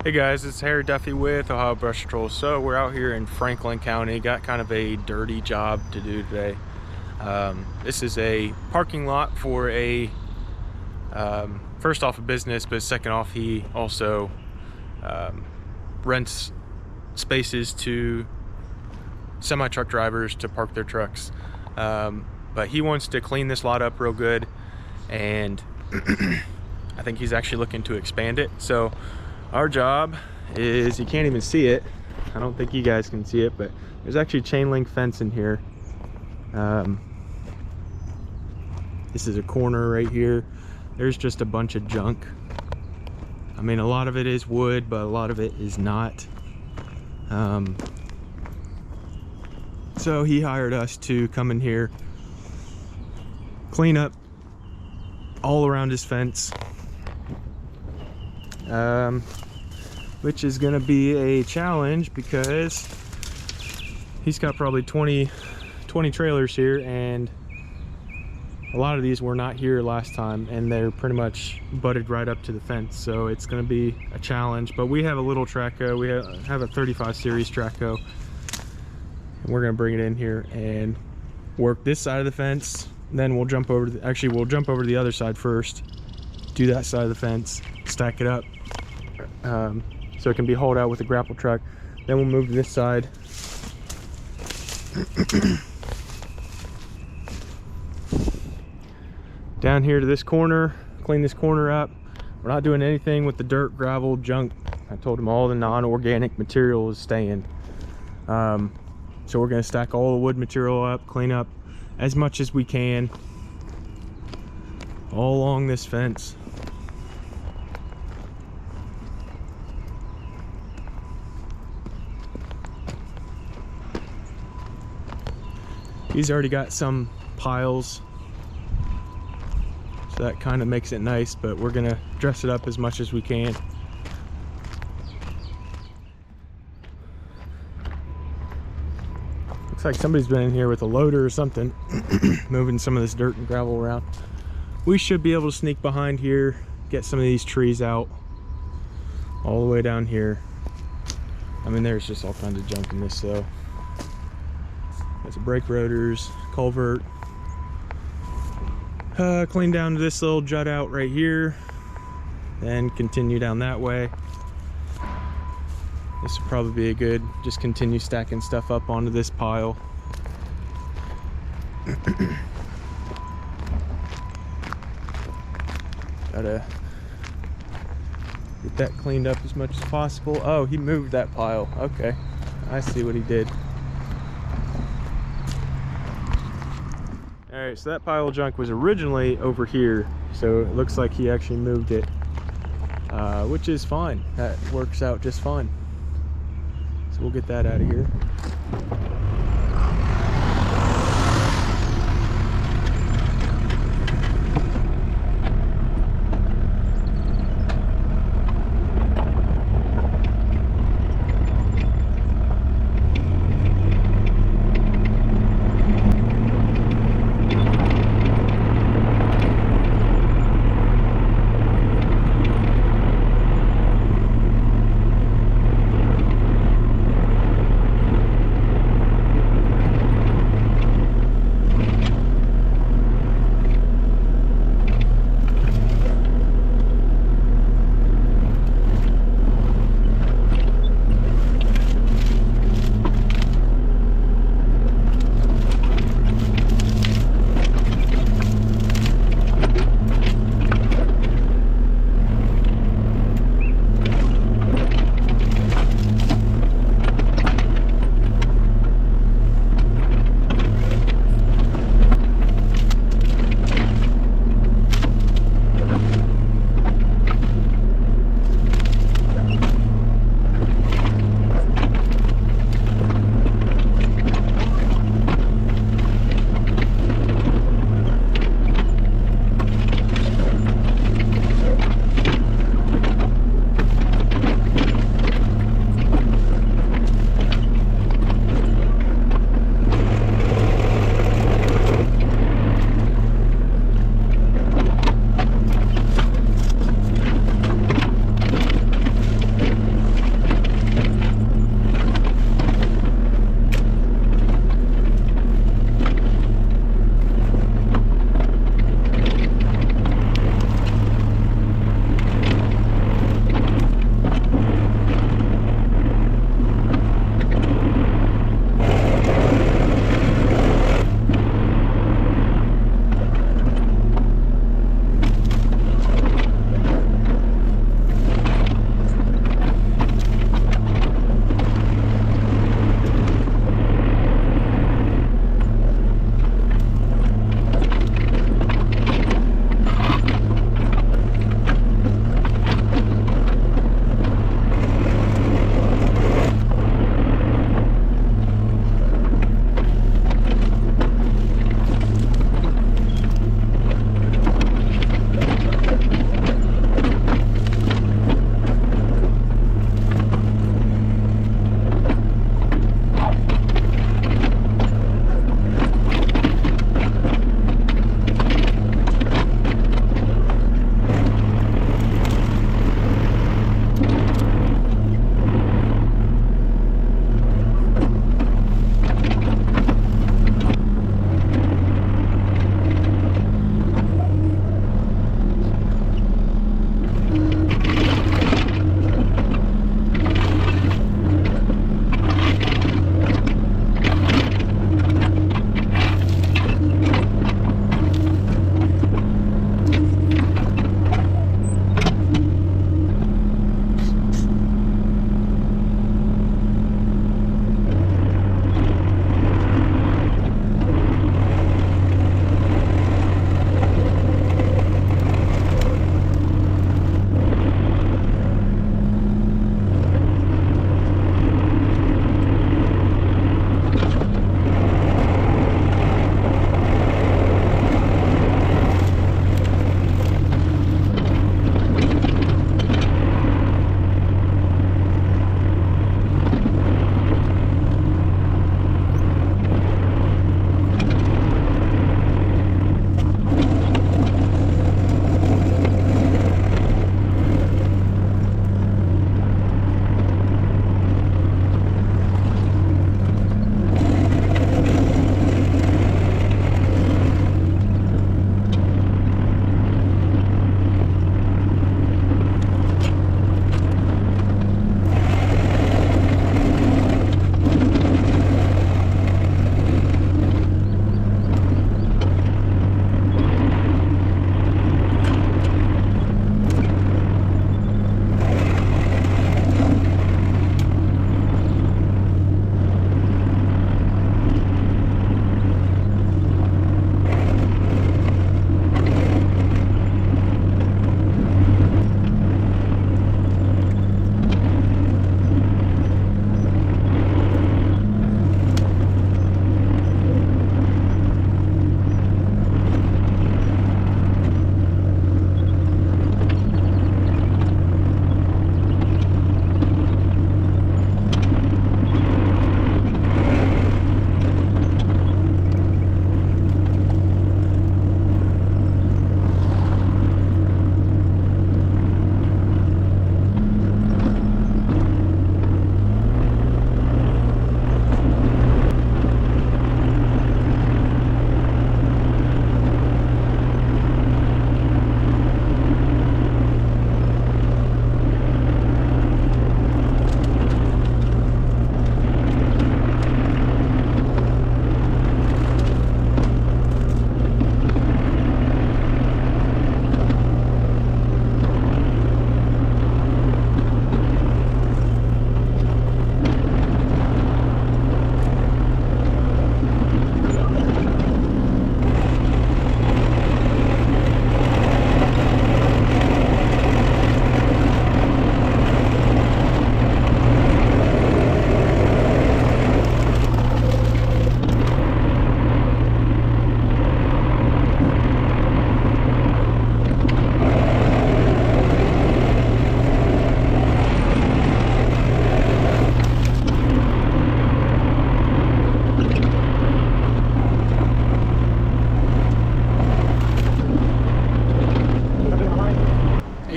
Hey guys, it's Harry Duffy with Ohio Brush Patrol. So we're out here in Franklin County, got kind of a dirty job to do today. This is a parking lot for a, first off a business, but second off he also rents spaces to semi-truck drivers to park their trucks. But he wants to clean this lot up real good, and I think he's actually looking to expand it. So our job is, you can't even see it, I don't think you guys can see it, but there's actually chain link fence in here. This is a corner right here. There's just a bunch of junk. I mean, a lot of it is wood, but a lot of it is not. So he hired us to come in here, clean up all around his fence, which is going to be a challenge because he's got probably 20 trailers here, and a lot of these were not here last time, and they're pretty much butted right up to the fence, so it's going to be a challenge. But we have a little Traco, we have a 35 series Traco, and we're going to bring it in here and work this side of the fence. Then we'll jump over to we'll jump over to the other side first, do that side of the fence, stack it up so it can be hauled out with a grapple truck. Then we'll move to this side. Down here to this corner, clean this corner up. We're not doing anything with the dirt, gravel, junk. I told him all the non-organic material is staying. So we're gonna stack all the wood material up, clean up as much as we can all along this fence. He's already got some piles, so that kind of makes it nice, but we're gonna dress it up as much as we can. Looks like somebody's been in here with a loader or something, moving some of this dirt and gravel around. We should be able to sneak behind here, get some of these trees out all the way down here. I mean, there's just all kinds of junk in this, so there's brake rotors, culvert. Clean down to this little jut out right here, then continue down that way. This would probably be a good, just continue stacking stuff up onto this pile. Gotta get that cleaned up as much as possible. Oh, he moved that pile. Okay, I see what he did. All right, so that pile of junk was originally over here, so it looks like he actually moved it, which is fine. That works out just fine. So we'll get that out of here.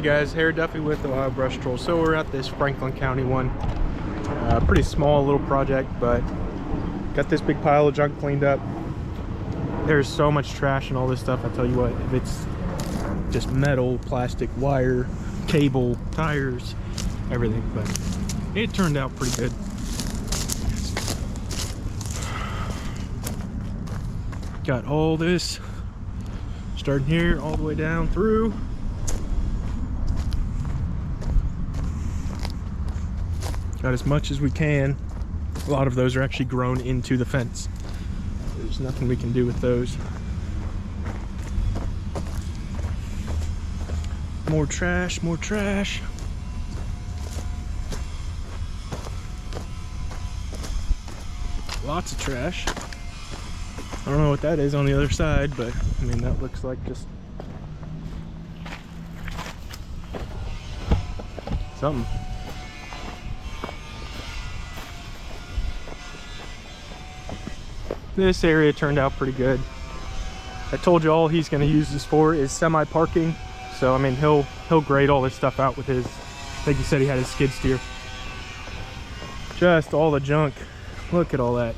guys, Harry Duffy with the Ohio Brush Troll. So we're at this Franklin County one. Pretty small little project, but got this big pile of junk cleaned up. There's so much trash and all this stuff. I tell you what, if it's just metal, plastic, wire, cable, tires, everything, but it turned out pretty good. Got all this starting here all the way down through. Got as much as we can. A lot of those are actually grown into the fence. There's nothing we can do with those. More trash, more trash. Lots of trash. I don't know what that is on the other side, but I mean, that looks like just something. This area turned out pretty good. I told you all he's going to use this for is semi-parking. So I mean, he'll grade all this stuff out with his, I think he said he had his skid steer. Just all the junk. Look at all that.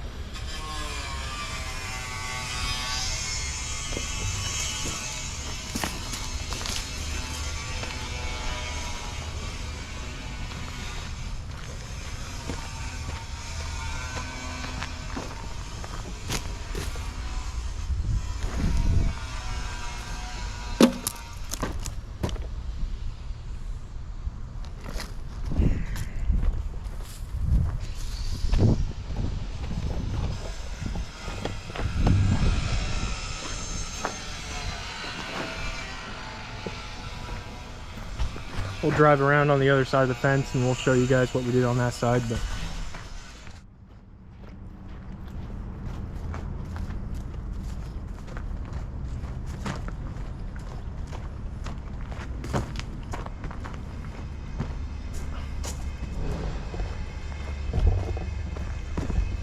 We'll drive around on the other side of the fence and we'll show you guys what we did on that side. But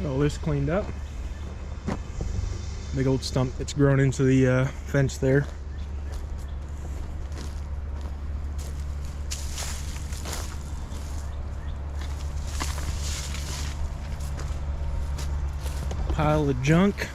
all this cleaned up. Big old stump that's grown into the fence there. Pile of junk.